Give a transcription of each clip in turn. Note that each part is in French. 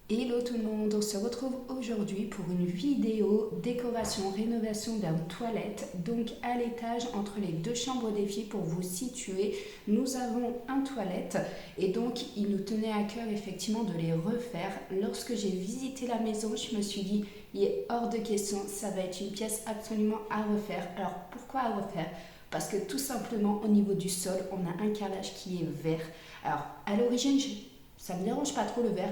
Hello tout le monde, on se retrouve aujourd'hui pour une vidéo décoration, rénovation d'une toilette. Donc à l'étage entre les deux chambres des filles pour vous situer, nous avons un toilette et donc il nous tenait à cœur effectivement de les refaire. Lorsque j'ai visité la maison, je me suis dit il est hors de question, ça va être une pièce absolument à refaire. Alors pourquoi à refaire? Parce que tout simplement au niveau du sol, on a un carrelage qui est vert. Alors à l'origine, ça ne me dérange pas trop le vert.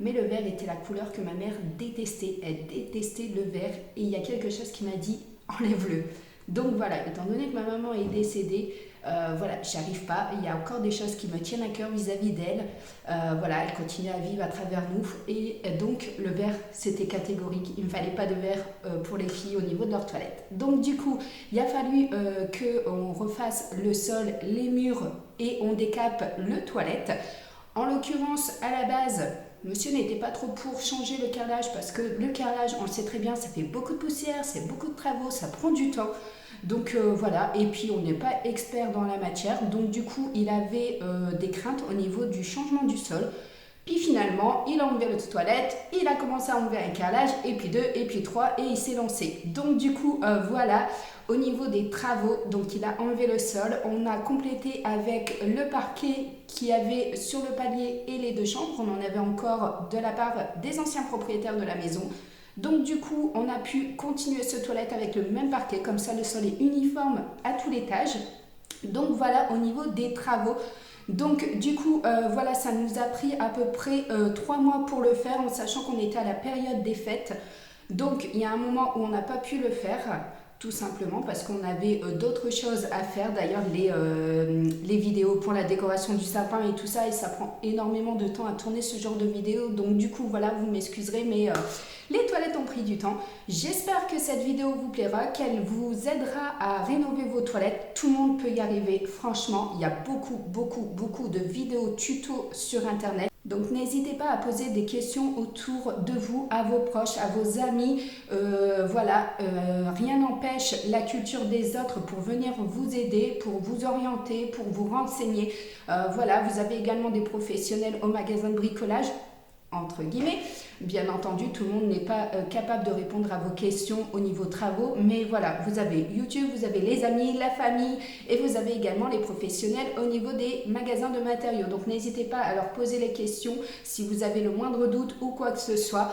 Mais le vert était la couleur que ma mère détestait. Elle détestait le vert et il y a quelque chose qui m'a dit enlève-le. Donc voilà, étant donné que ma maman est décédée, voilà, j'y arrive pas. Il y a encore des choses qui me tiennent à cœur vis-à-vis d'elle. Voilà, elle continue à vivre à travers nous. Et donc le vert, c'était catégorique. Il ne me fallait pas de vert pour les filles au niveau de leur toilette. Donc du coup, il a fallu qu'on refasse le sol, les murs et on décape le toilette. En l'occurrence, à la base, monsieur n'était pas trop pour changer le carrelage parce que le carrelage, on le sait très bien, ça fait beaucoup de poussière, c'est beaucoup de travaux, ça prend du temps. Donc voilà, et puis on n'est pas expert dans la matière, donc du coup il avait des craintes au niveau du changement du sol. Puis finalement, il a enlevé l'autre toilette, il a commencé à enlever un carrelage, et puis deux, et puis trois, et il s'est lancé. Donc du coup, voilà, au niveau des travaux, donc il a enlevé le sol, on a complété avec le parquet qu'il y avait sur le palier et les deux chambres, on en avait encore de la part des anciens propriétaires de la maison. Donc du coup, on a pu continuer ce toilette avec le même parquet, comme ça le sol est uniforme à tout l'étage. Donc voilà au niveau des travaux. Donc du coup, voilà, ça nous a pris à peu près 3 mois pour le faire, en sachant qu'on était à la période des fêtes. Donc il y a un moment où on n'a pas pu le faire, tout simplement parce qu'on avait d'autres choses à faire. D'ailleurs, les vidéos pour la décoration du sapin et tout ça, et ça prend énormément de temps à tourner ce genre de vidéo. Donc du coup, voilà, vous m'excuserez, mais les toilettes ont pris du temps. J'espère que cette vidéo vous plaira, qu'elle vous aidera à rénover vos toilettes. Tout le monde peut y arriver, franchement. Il y a beaucoup de vidéos tutos sur Internet. Donc n'hésitez pas à poser des questions autour de vous, à vos proches, à vos amis. Voilà, rien n'empêche la culture des autres pour venir vous aider, pour vous orienter, pour vous renseigner. Voilà, vous avez également des professionnels au magasin de bricolage, entre guillemets. Bien entendu, tout le monde n'est pas capable de répondre à vos questions au niveau travaux, mais voilà, vous avez YouTube, vous avez les amis, la famille, et vous avez également les professionnels au niveau des magasins de matériaux. Donc n'hésitez pas à leur poser les questions si vous avez le moindre doute ou quoi que ce soit.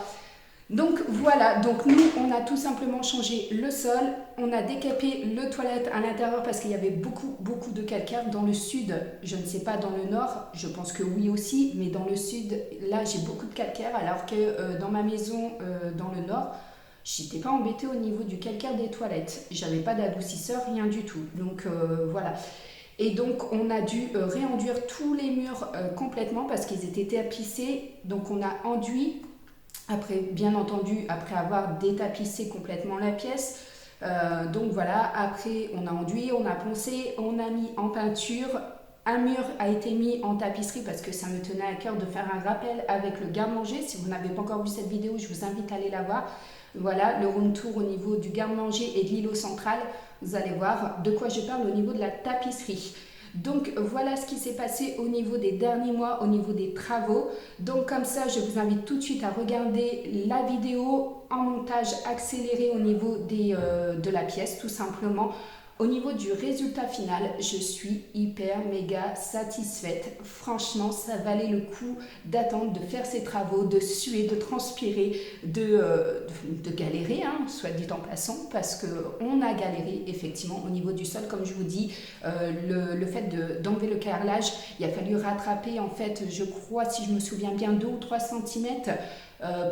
Donc voilà, donc nous on a tout simplement changé le sol, on a décapé le toilette à l'intérieur parce qu'il y avait beaucoup de calcaire dans le sud, je ne sais pas dans le nord, je pense que oui aussi, mais dans le sud, là j'ai beaucoup de calcaire alors que dans ma maison dans le nord, j'étais pas embêtée au niveau du calcaire des toilettes, j'avais pas d'adoucisseur, rien du tout, donc voilà. Et donc on a dû réenduire tous les murs complètement parce qu'ils étaient tapissés, donc on a enduit. Après, bien entendu, après avoir détapissé complètement la pièce, donc voilà, après on a enduit, on a poncé, on a mis en peinture. Un mur a été mis en tapisserie parce que ça me tenait à cœur de faire un rappel avec le garde-manger. Si vous n'avez pas encore vu cette vidéo, je vous invite à aller la voir. Voilà, le room tour au niveau du garde-manger et de l'îlot central. Vous allez voir de quoi je parle au niveau de la tapisserie. Donc voilà ce qui s'est passé au niveau des derniers mois, au niveau des travaux. Donc comme ça, je vous invite tout de suite à regarder la vidéo en montage accéléré au niveau de la pièce, tout simplement. Au niveau du résultat final, je suis hyper méga satisfaite. Franchement, ça valait le coup d'attendre, de faire ces travaux, de suer, de transpirer, de galérer, hein, soit dit en passant, parce qu'on a galéré effectivement au niveau du sol, comme je vous dis. Le fait d'enlever le carrelage, il a fallu rattraper en fait, je crois, si je me souviens bien, 2 ou 3 cm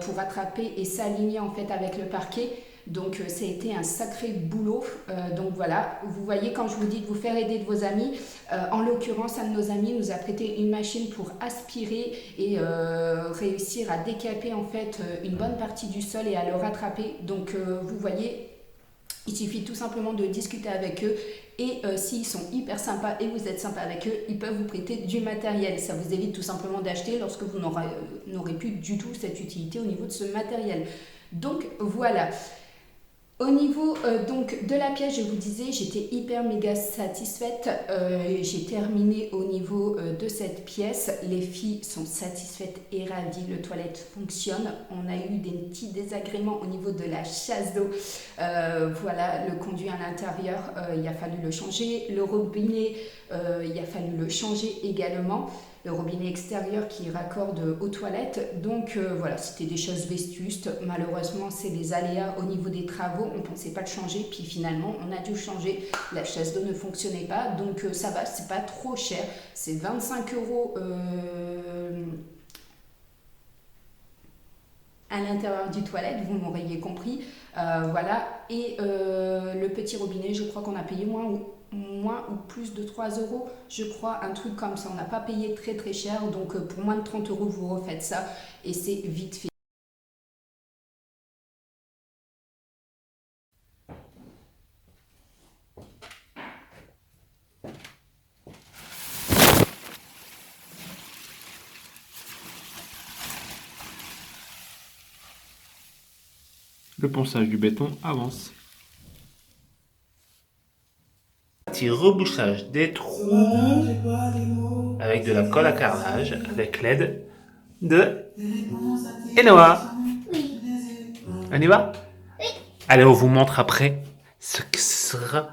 pour rattraper et s'aligner en fait avec le parquet. Donc ça a été un sacré boulot. Donc voilà, vous voyez quand je vous dis de vous faire aider de vos amis, en l'occurrence un de nos amis nous a prêté une machine pour aspirer et réussir à décaper en fait une bonne partie du sol et à le rattraper. Donc vous voyez, il suffit tout simplement de discuter avec eux et s'ils sont hyper sympas et vous êtes sympa avec eux, ils peuvent vous prêter du matériel. Ça vous évite tout simplement d'acheter lorsque vous n'aurez plus du tout cette utilité au niveau de ce matériel. Donc voilà. Au niveau donc de la pièce, je vous disais, j'étais hyper méga satisfaite. J'ai terminé au niveau de cette pièce. Les filles sont satisfaites et ravies. Le toilette fonctionne. On a eu des petits désagréments au niveau de la chasse d'eau. Voilà, le conduit à l'intérieur, il a fallu le changer. Le robinet, il a fallu le changer également. Le robinet extérieur qui raccorde aux toilettes. Donc voilà, c'était des choses vétustes. Malheureusement, c'est les aléas au niveau des travaux. On ne pensait pas le changer, puis finalement, on a dû changer. La chasse d'eau ne fonctionnait pas, donc ça va, c'est pas trop cher. C'est 25 € à l'intérieur du toilette, vous m'auriez compris. Voilà, et le petit robinet, je crois qu'on a payé moins ou plus de 3 €, je crois, un truc comme ça. On n'a pas payé très très cher, donc pour moins de 30 €, vous refaites ça et c'est vite fait. Le ponçage du béton avance. Petit rebouchage des trous avec de la colle à carrelage avec l'aide de Enoa. On y va? Allez, on vous montre après ce que ce sera.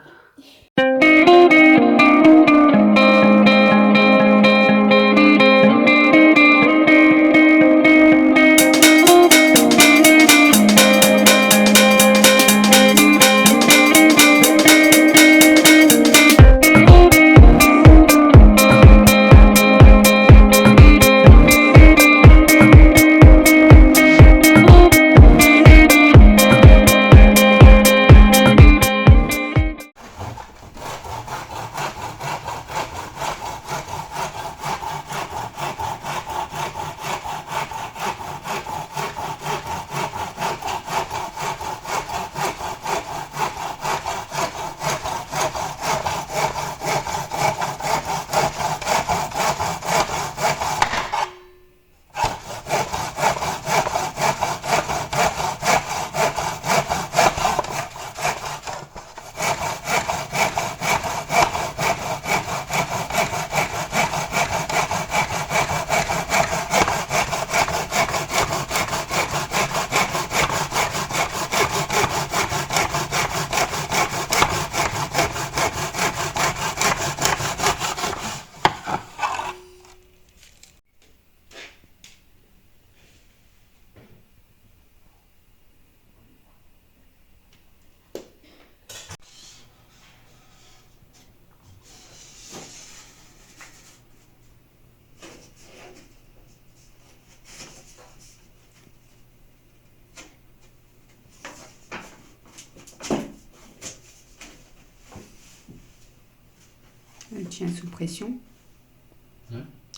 Elle tient sous pression.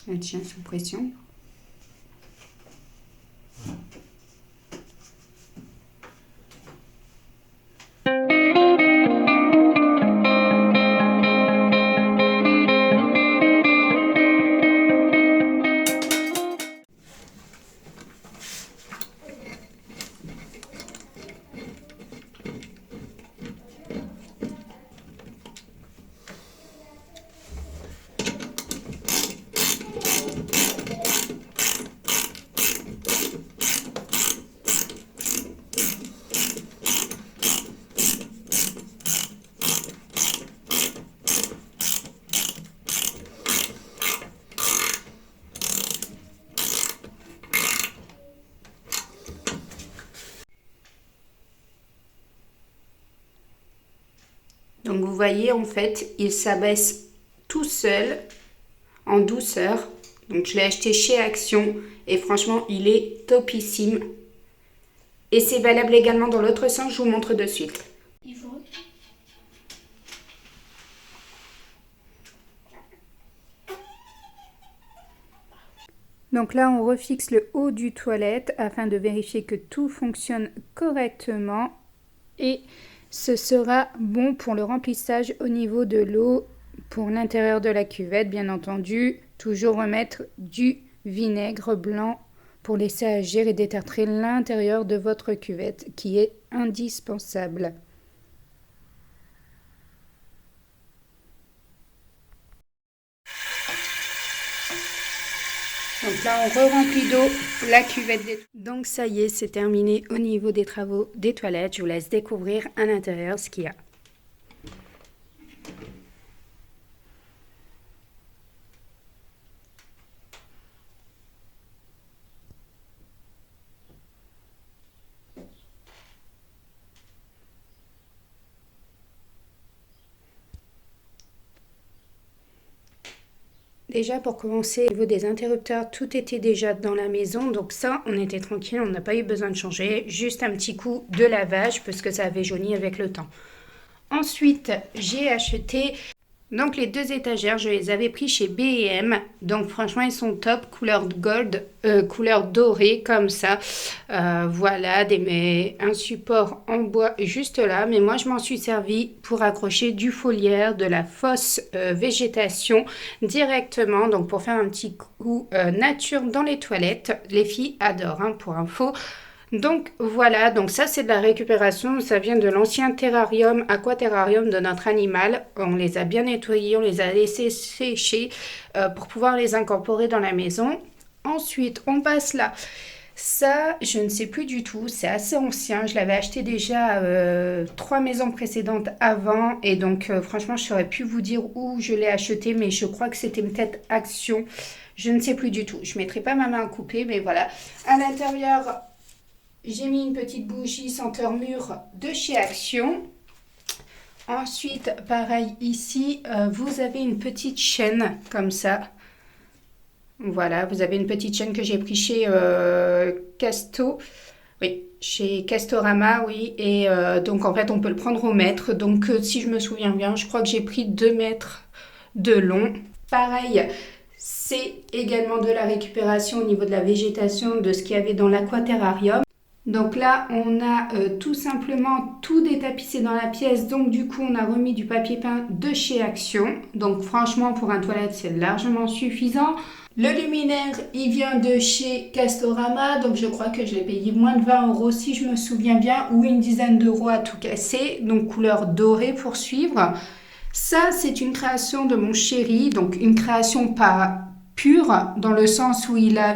Elle tient sous pression. Donc vous voyez, en fait, il s'abaisse tout seul, en douceur. Donc je l'ai acheté chez Action et franchement, il est topissime. Et c'est valable également dans l'autre sens, je vous montre de suite. Donc là, on refixe le haut du toilette afin de vérifier que tout fonctionne correctement. Et ce sera bon pour le remplissage au niveau de l'eau pour l'intérieur de la cuvette, bien entendu. Toujours remettre du vinaigre blanc pour laisser agir et détartrer l'intérieur de votre cuvette qui est indispensable. Donc là, on re-remplit d'eau la cuvette des toilettes. Donc ça y est, c'est terminé au niveau des travaux des toilettes. Je vous laisse découvrir à l'intérieur ce qu'il y a. Déjà pour commencer, au niveau des interrupteurs, tout était déjà dans la maison. Donc ça, on était tranquille, on n'a pas eu besoin de changer. Juste un petit coup de lavage parce que ça avait jauni avec le temps. Ensuite, j'ai acheté donc les 2 étagères, je les avais pris chez B&M. Donc franchement, ils sont top, couleur gold, couleur dorée comme ça. Voilà, un support en bois juste là. Mais moi, je m'en suis servi pour accrocher du foliaire, de la fausse végétation directement. Donc pour faire un petit coup nature dans les toilettes. Les filles adorent, hein, pour info. Donc voilà, donc ça c'est de la récupération, ça vient de l'ancien terrarium, aquaterrarium de notre animal. On les a bien nettoyés, on les a laissés sécher pour pouvoir les incorporer dans la maison. Ensuite, on passe là. Ça, je ne sais plus du tout, c'est assez ancien. Je l'avais acheté déjà 3 maisons précédentes avant. Et donc franchement, je ne saurais plus vous dire où je l'ai acheté, mais je crois que c'était peut-être Action. Je ne sais plus du tout. Je ne mettrai pas ma main à couper, mais voilà. À l'intérieur, j'ai mis une petite bougie senteur mûre de chez Action. Ensuite, pareil ici, vous avez une petite chaîne comme ça. Voilà, vous avez une petite chaîne que j'ai pris chez chez Castorama, oui. Et donc en fait, on peut le prendre au mètre. Donc si je me souviens bien, je crois que j'ai pris 2 mètres de long. Pareil, c'est également de la récupération au niveau de la végétation de ce qu'il y avait dans l'aquaterrarium. Donc là, on a tout simplement tout détapissé dans la pièce. Donc du coup, on a remis du papier peint de chez Action. Donc franchement, pour un toilette, c'est largement suffisant. Le luminaire, il vient de chez Castorama. Donc je crois que je l'ai payé moins de 20 € si je me souviens bien. Ou une dizaine d'euros à tout casser. Donc couleur dorée pour suivre. Ça, c'est une création de mon chéri. Donc une création pas pur, dans le sens où il a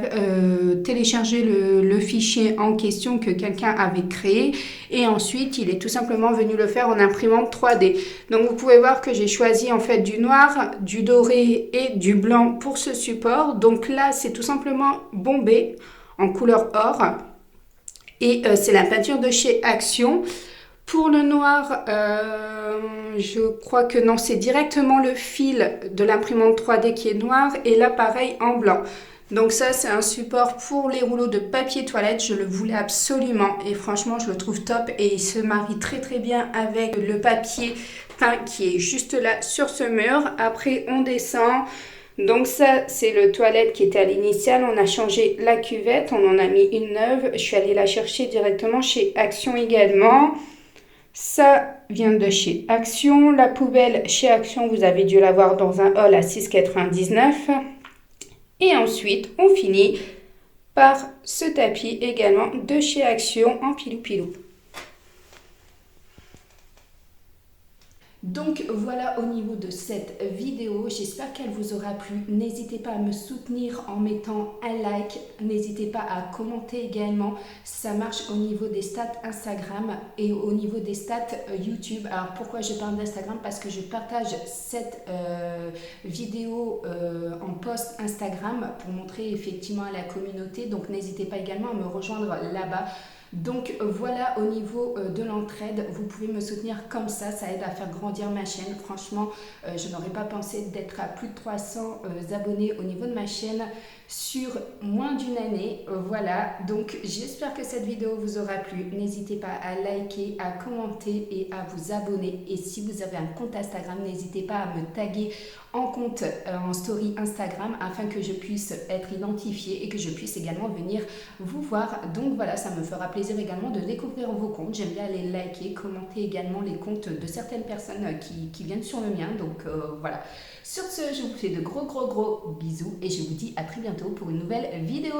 téléchargé le fichier en question que quelqu'un avait créé et ensuite il est tout simplement venu le faire en imprimante 3D. Donc vous pouvez voir que j'ai choisi en fait du noir, du doré et du blanc pour ce support. Donc là c'est tout simplement bombé en couleur or et c'est la peinture de chez Action. Pour le noir, je crois que non, c'est directement le fil de l'imprimante 3D qui est noir et là pareil en blanc. Donc ça c'est un support pour les rouleaux de papier toilette, je le voulais absolument et franchement je le trouve top et il se marie très très bien avec le papier peint qui est juste là sur ce mur. Après on descend. Donc ça, c'est le toilette qui était à l'initiale. On a changé la cuvette, on en a mis une neuve. Je suis allée la chercher directement chez Action également. Ça vient de chez Action. La poubelle chez Action, vous avez dû l'avoir dans un haul à 6,99 €. Et ensuite, on finit par ce tapis également de chez Action en pilou-pilou. Donc voilà au niveau de cette vidéo, j'espère qu'elle vous aura plu. N'hésitez pas à me soutenir en mettant un like, n'hésitez pas à commenter également. Ça marche au niveau des stats Instagram et au niveau des stats YouTube. Alors pourquoi je parle d'Instagram? Parce que je partage cette vidéo en post Instagram pour montrer effectivement à la communauté. Donc n'hésitez pas également à me rejoindre là-bas. Donc voilà, au niveau de l'entraide, vous pouvez me soutenir comme ça aide à faire grandir ma chaîne. Franchement, je n'aurais pas pensé d'être à plus de 300 abonnés au niveau de ma chaîne sur moins d'une année. Voilà, donc j'espère que cette vidéo vous aura plu. N'hésitez pas à liker, à commenter et à vous abonner. Et si vous avez un compte Instagram, n'hésitez pas à me taguer en compte en story Instagram afin que je puisse être identifiée et que je puisse également venir vous voir. Donc voilà, ça me fera plaisir également de découvrir vos comptes. J'aime bien aller liker, commenter également les comptes de certaines personnes qui viennent sur le mien. Donc voilà. Sur ce, je vous fais de gros bisous et je vous dis à très bientôt pour une nouvelle vidéo.